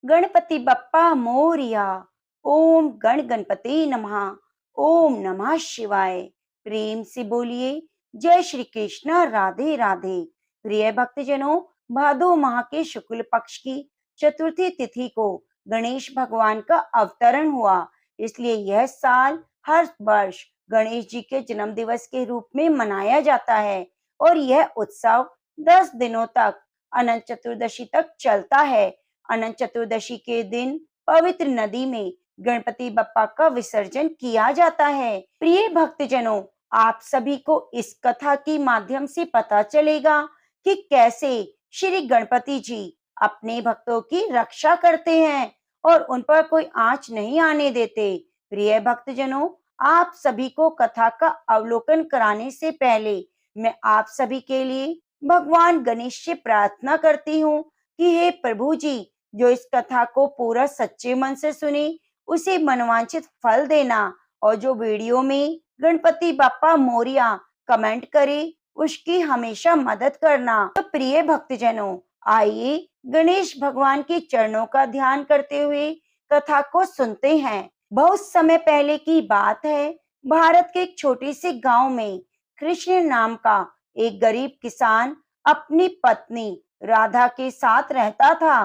गणपति बप्पा मोरिया। ओम गण गणपति नमः। ओम नमः शिवाय। प्रेम से बोलिए जय श्री कृष्ण, राधे राधे। प्रिय भक्तजनों, भादो माह के शुक्ल पक्ष की चतुर्थी तिथि को गणेश भगवान का अवतरण हुआ, इसलिए यह साल हर वर्ष गणेश जी के जन्म दिवस के रूप में मनाया जाता है और यह उत्सव 10 दिनों तक अनंत चतुर्दशी तक चलता है। अनंत चतुर्दशी के दिन पवित्र नदी में गणपति बप्पा का विसर्जन किया जाता है। प्रिय भक्तजनों, आप सभी को इस कथा के माध्यम से पता चलेगा कि कैसे श्री गणपति जी अपने भक्तों की रक्षा करते हैं और उन पर कोई आंच नहीं आने देते। प्रिय भक्तजनों, आप सभी को कथा का अवलोकन कराने से पहले मैं आप सभी के लिए भगवान गणेश से प्रार्थना करती हूँ कि हे प्रभु जी, जो इस कथा को पूरा सच्चे मन से सुने उसे मनवांछित फल देना, और जो वीडियो में गणपति बाप्पा मोरिया कमेंट करे उसकी हमेशा मदद करना। तो प्रिय भक्तजनों, आइए गणेश भगवान के चरणों का ध्यान करते हुए कथा को सुनते हैं। बहुत समय पहले की बात है। भारत के एक छोटे से गांव में कृष्ण नाम का एक गरीब किसान अपनी पत्नी राधा के साथ रहता था।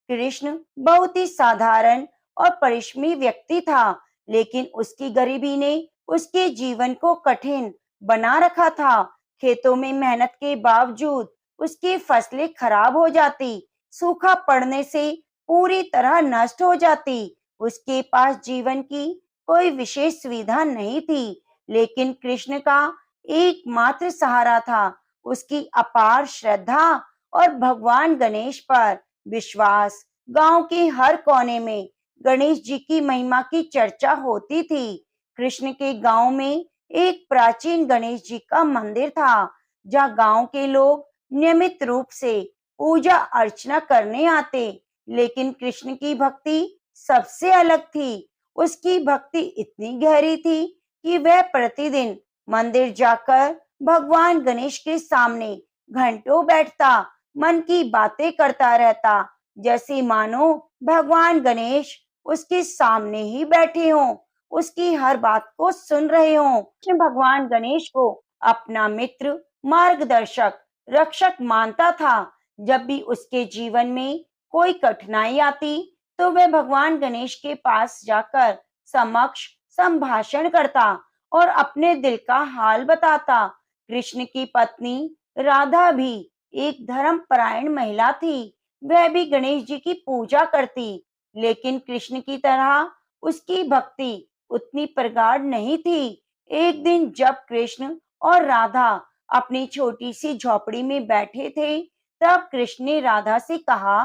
कृष्ण बहुत ही साधारण और परिश्रमी व्यक्ति था, लेकिन उसकी गरीबी ने उसके जीवन को कठिन बना रखा था। खेतों में मेहनत के बावजूद उसकी फसलें खराब हो जाती, सूखा पड़ने से पूरी तरह नष्ट हो जाती। उसके पास जीवन की कोई विशेष सुविधा नहीं थी, लेकिन कृष्ण का एकमात्र सहारा था उसकी अपार श्रद्धा और भगवान गणेश पर विश्वास। गांव के हर कोने में गणेश जी की महिमा की चर्चा होती थी। कृष्ण के गांव में एक प्राचीन गणेश जी का मंदिर था, जहां गांव के लोग नियमित रूप से पूजा अर्चना करने आते। लेकिन कृष्ण की भक्ति सबसे अलग थी। उसकी भक्ति इतनी गहरी थी कि वह प्रतिदिन मंदिर जाकर भगवान गणेश के सामने घंटों बैठता, मन की बातें करता रहता, जैसे मानो भगवान गणेश उसके सामने ही बैठे हों, उसकी हर बात को सुन रहे हों। कृष्ण भगवान गणेश को अपना मित्र, मार्गदर्शक, रक्षक मानता था। जब भी उसके जीवन में कोई कठिनाई आती तो वह भगवान गणेश के पास जाकर समक्ष संभाषण करता और अपने दिल का हाल बताता। कृष्ण की पत्नी राधा भी एक धर्मपरायण महिला थी। वह भी गणेश जी की पूजा करती, लेकिन कृष्ण की तरह उसकी भक्ति उतनी प्रगाढ़ नहीं थी। एक दिन जब कृष्ण और राधा अपनी छोटी सी झोपड़ी में बैठे थे, तब कृष्ण ने राधा से कहा,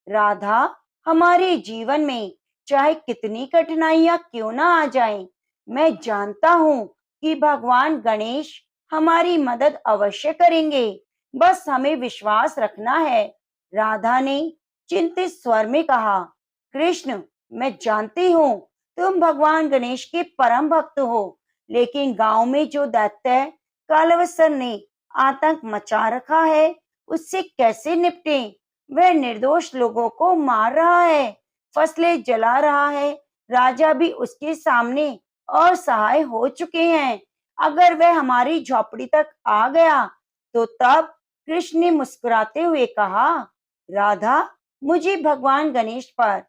राधा, हमारे जीवन में चाहे कितनी कठिनाइयां क्यों ना आ जाएं, मैं जानता हूं कि भगवान गणेश हमारी मदद अवश्य करेंगे। बस हमें विश्वास रखना है। राधा ने चिंतित स्वर में कहा, कृष्ण, मैं जानती हूँ तुम भगवान गणेश के परम भक्त हो, लेकिन गांव में जो दैत्य कालवसर ने आतंक मचा रखा है, उससे कैसे निपटें? वह निर्दोष लोगों को मार रहा है, फसलें जला रहा है, राजा भी उसके सामने असहाय हो चुके हैं। अगर वह हमारी झोपड़ी तक आ गया तो तब? कृष्ण ने मुस्कुराते हुए कहा, राधा, मुझे भगवान गणेश पर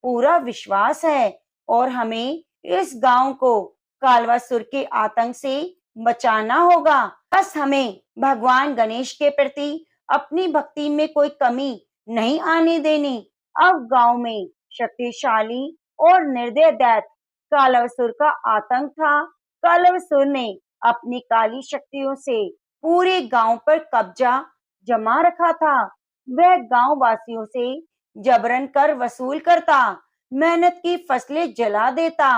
पूरा विश्वास है और हमें इस गांव को कालवासुर के आतंक से बचाना होगा। बस हमें भगवान गणेश के प्रति अपनी भक्ति में कोई कमी नहीं आने देनी। अब गांव में शक्तिशाली और निर्दय दैत्य कालवसुर का आतंक था। कालवसुर ने अपनी काली शक्तियों से पूरे गांव पर कब्जा जमा रखा था। वह गांव वासियों से जबरन कर वसूल करता, मेहनत की फसलें जला देता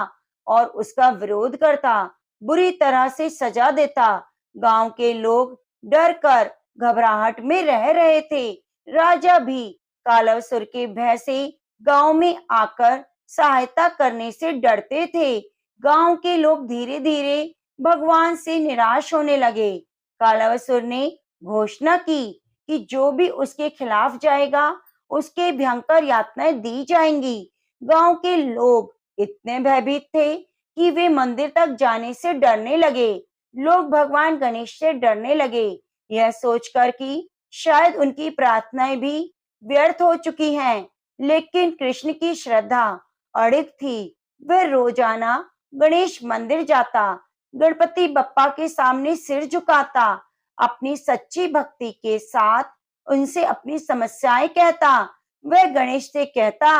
और उसका विरोध करता, बुरी तरह से सजा देता। गांव के लोग डर कर घबराहट में रह रहे थे। राजा भी कालवसुर के भय से गांव में आकर सहायता करने से डरते थे। गांव के लोग धीरे धीरे भगवान से निराश होने लगे। कालवसुर ने घोषणा की कि जो भी उसके खिलाफ जाएगा उसके भयंकर यातनाएं दी जाएंगी। गांव के लोग इतने भयभीत थे कि वे मंदिर तक जाने से डरने लगे। लोग भगवान गणेश से डरने लगे, यह सोचकर कि शायद उनकी प्रार्थनाएं भी व्यर्थ हो चुकी हैं। लेकिन कृष्ण की श्रद्धा अड़िग थी। वह रोजाना गणेश मंदिर जाता, गणपति बप्पा के सामने सिर झुकाता, अपनी सच्ची भक्ति के साथ उनसे अपनी समस्याएं कहता। वह गणेश से कहता,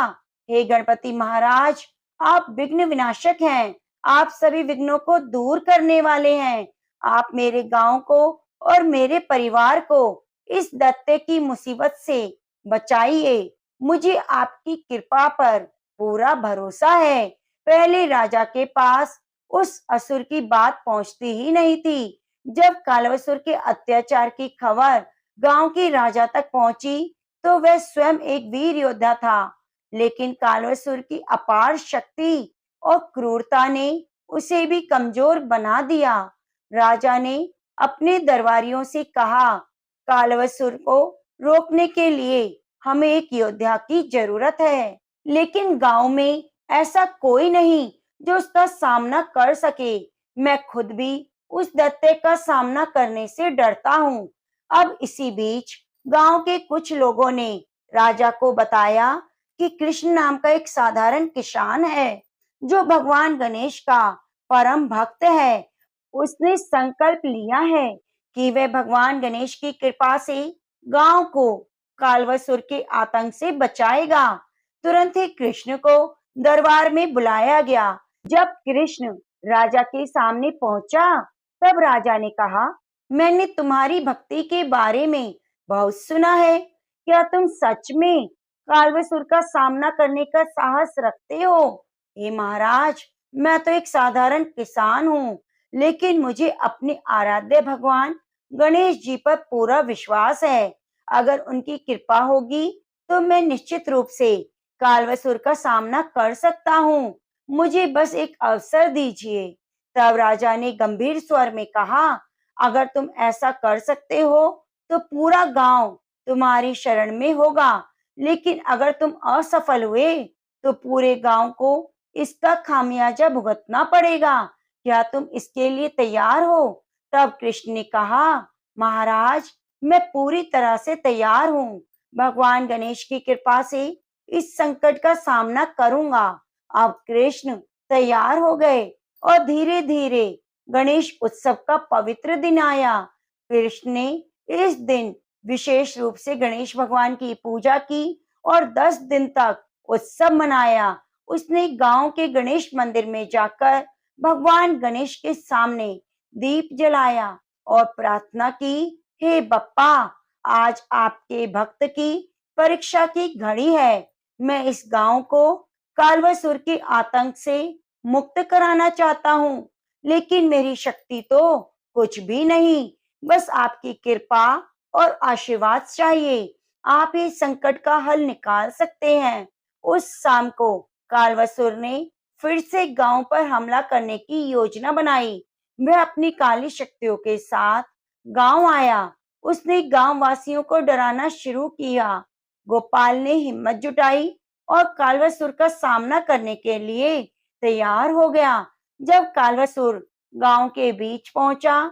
हे गणपति महाराज, आप विघ्न विनाशक हैं, आप सभी विघ्नों को दूर करने वाले हैं। आप मेरे गांव को और मेरे परिवार को इस दैत्य की मुसीबत से बचाइए। मुझे आपकी कृपा पर पूरा भरोसा है। पहले राजा के पास उस असुर की बात पहुंचती ही नहीं थी। जब कालवसुर के अत्याचार की खबर गांव के राजा तक पहुंची तो वह स्वयं एक वीर योद्धा था, लेकिन कालवसुर की अपार शक्ति और क्रूरता ने उसे भी कमजोर बना दिया। राजा ने अपने दरबारियों से कहा, कालवसुर को रोकने के लिए हमें एक योद्धा की जरूरत है, लेकिन गांव में ऐसा कोई नहीं जो उसका सामना कर सके। मैं खुद भी उस दैत्य का सामना करने से डरता हूँ। अब इसी बीच गांव के कुछ लोगों ने राजा को बताया कि कृष्ण नाम का एक साधारण किसान है जो भगवान गणेश का परम भक्त है। उसने संकल्प लिया है कि वह भगवान गणेश की कृपा से गांव को कालवसुर के आतंक से बचाएगा। तुरंत ही कृष्ण को दरबार में बुलाया गया। जब कृष्ण राजा के सामने पहुंचा तब राजा ने कहा, मैंने तुम्हारी भक्ति के बारे में बहुत सुना है। क्या तुम सच में कालवसुर का सामना करने का साहस रखते हो? हे महाराज, मैं तो एक साधारण किसान हूँ, लेकिन मुझे अपने आराध्य भगवान गणेश जी पर पूरा विश्वास है। अगर उनकी कृपा होगी तो मैं निश्चित रूप से कालवसुर का सामना कर सकता हूँ। मुझे बस एक अवसर दीजिए। तब राजा ने गंभीर स्वर में कहा, अगर तुम ऐसा कर सकते हो तो पूरा गांव तुम्हारी शरण में होगा, लेकिन अगर तुम असफल हुए तो पूरे गांव को इसका खामियाजा भुगतना पड़ेगा। क्या तुम इसके लिए तैयार हो? तब कृष्ण ने कहा, महाराज, मैं पूरी तरह से तैयार हूँ। भगवान गणेश की कृपा से इस संकट का सामना करूंगा। अब कृष्ण तैयार हो गए और धीरे धीरे गणेश उत्सव का पवित्र दिन आया। कृष्ण ने इस दिन विशेष रूप से गणेश भगवान की पूजा की और 10 दिन तक उत्सव मनाया। उसने गांव के गणेश मंदिर में जाकर भगवान गणेश के सामने दीप जलाया और प्रार्थना की, हे बप्पा, आज आपके भक्त की परीक्षा की घड़ी है। मैं इस गांव को कालवसुर के आतंक से मुक्त कराना चाहता हूँ, लेकिन मेरी शक्ति तो कुछ भी नहीं, बस आपकी कृपा और आशीर्वाद चाहिए। आप इस संकट का हल निकाल सकते हैं। उस शाम को कालवसुर ने फिर से गांव पर हमला करने की योजना बनाई। वह अपनी काली शक्तियों के साथ गांव आया। उसने गांव वासियों को डराना शुरू किया। गोपाल ने हिम्मत जुटाई और कालवसुर का सामना करने के लिए तैयार हो गया। जब कालवसुर गांव के बीच पहुंचा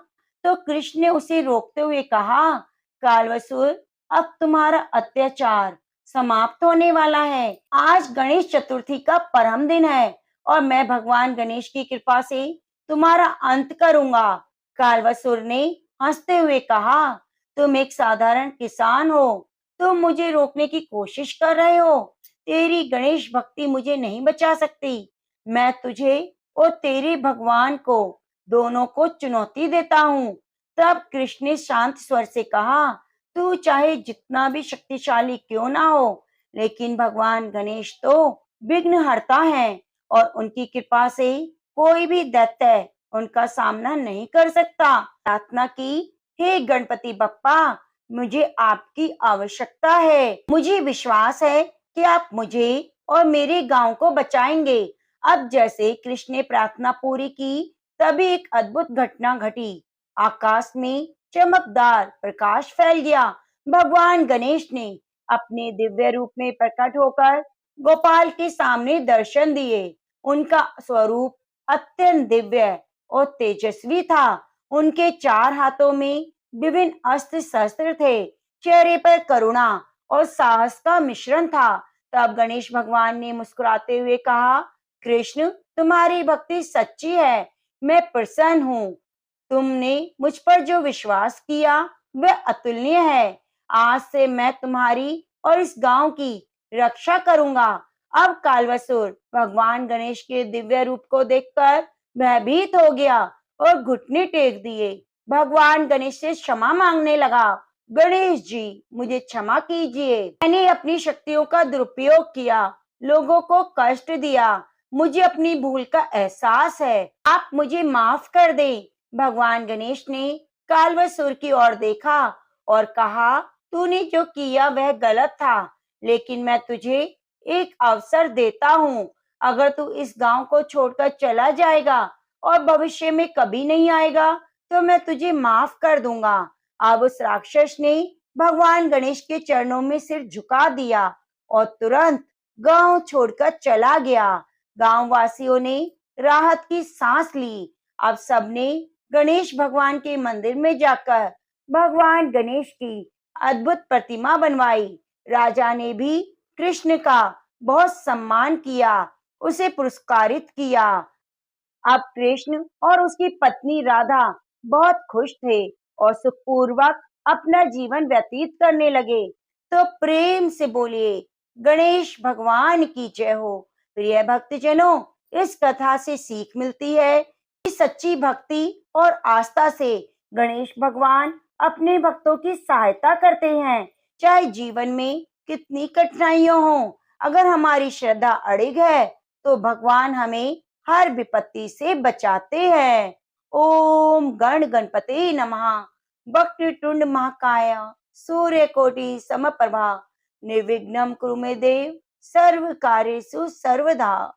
तो कृष्ण ने उसे रोकते हुए कहा, कालवसुर, अब तुम्हारा अत्याचार समाप्त होने वाला है। आज गणेश चतुर्थी का परम दिन है और मैं भगवान गणेश की कृपा से तुम्हारा अंत करूंगा। कालवसुर ने हंसते हुए कहा, तुम एक साधारण किसान हो, तुम मुझे रोकने की कोशिश कर रहे हो। तेरी गणेश भक्ति मुझे नहीं बचा सकती। मैं तुझे और तेरे भगवान को दोनों को चुनौती देता हूँ। तब कृष्ण ने शांत स्वर से कहा, तू चाहे जितना भी शक्तिशाली क्यों ना हो, लेकिन भगवान गणेश तो विघ्नहर्ता हैं और उनकी कृपा से कोई भी दैत्य उनका सामना नहीं कर सकता। प्रार्थना की, हे गणपति बप्पा, मुझे आपकी आवश्यकता है। मुझे विश्वास है कि आप मुझे और मेरे गांव को बचाएंगे। अब जैसे कृष्ण ने प्रार्थना पूरी की, तभी एक अद्भुत घटना घटी। आकाश में चमकदार प्रकाश फैल गया। भगवान गणेश ने अपने दिव्य रूप में प्रकट होकर गोपाल के सामने दर्शन दिए। उनका स्वरूप अत्यंत दिव्य और तेजस्वी था। उनके 4 हाथों में विभिन्न अस्त्र शस्त्र थे। चेहरे पर करुणा और साहस का मिश्रण था। तब गणेश भगवान ने मुस्कुराते हुए कहा, कृष्ण, तुम्हारी भक्ति सच्ची है। मैं प्रसन्न हूँ। तुमने मुझ पर जो विश्वास किया वह अतुलनीय है। आज से मैं तुम्हारी और इस गांव की रक्षा करूंगा। अब कालवसुर भगवान गणेश के दिव्य रूप को देखकर भयभीत हो गया और घुटने टेक दिए। भगवान गणेश से क्षमा मांगने लगा। गणेश जी, मुझे क्षमा कीजिए। मैंने अपनी शक्तियों का दुरुपयोग किया, लोगों को कष्ट दिया। मुझे अपनी भूल का एहसास है। आप मुझे माफ कर दें। भगवान गणेश ने कालवसुर की ओर देखा और कहा, तूने जो किया वह गलत था, लेकिन मैं तुझे एक अवसर देता हूँ। अगर तू इस गांव को छोड़कर चला जाएगा और भविष्य में कभी नहीं आएगा, तो मैं तुझे माफ कर दूंगा। अब उस राक्षस ने भगवान गणेश के चरणों में सिर झुका दिया और तुरंत गांव छोड़कर चला गया। गांव वासियों ने राहत की सांस ली। अब सबने गणेश भगवान के मंदिर में जाकर भगवान गणेश की अद्भुत प्रतिमा बनवाई। राजा ने भी कृष्ण का बहुत सम्मान किया, उसे पुरस्कारित किया। अब कृष्ण और उसकी पत्नी राधा बहुत खुश थे और सुखपूर्वक अपना जीवन व्यतीत करने लगे। तो प्रेम से बोलिए, गणेश भगवान की जय हो। प्रिय भक्तजनों, इस कथा से सीख मिलती है कि सच्ची भक्ति और आस्था से गणेश भगवान अपने भक्तों की सहायता करते हैं। चाहे जीवन में कितनी कठिनाइयां हों, अगर हमारी श्रद्धा अड़िग है तो भगवान हमें हर विपत्ति से बचाते हैं। ओम गण गणपते नमः। वक्रतुंड महाकाय सूर्यकोटि समप्रभा निर्विघ्नं कुरु मे देव सर्व कार्येषु सर्वदा।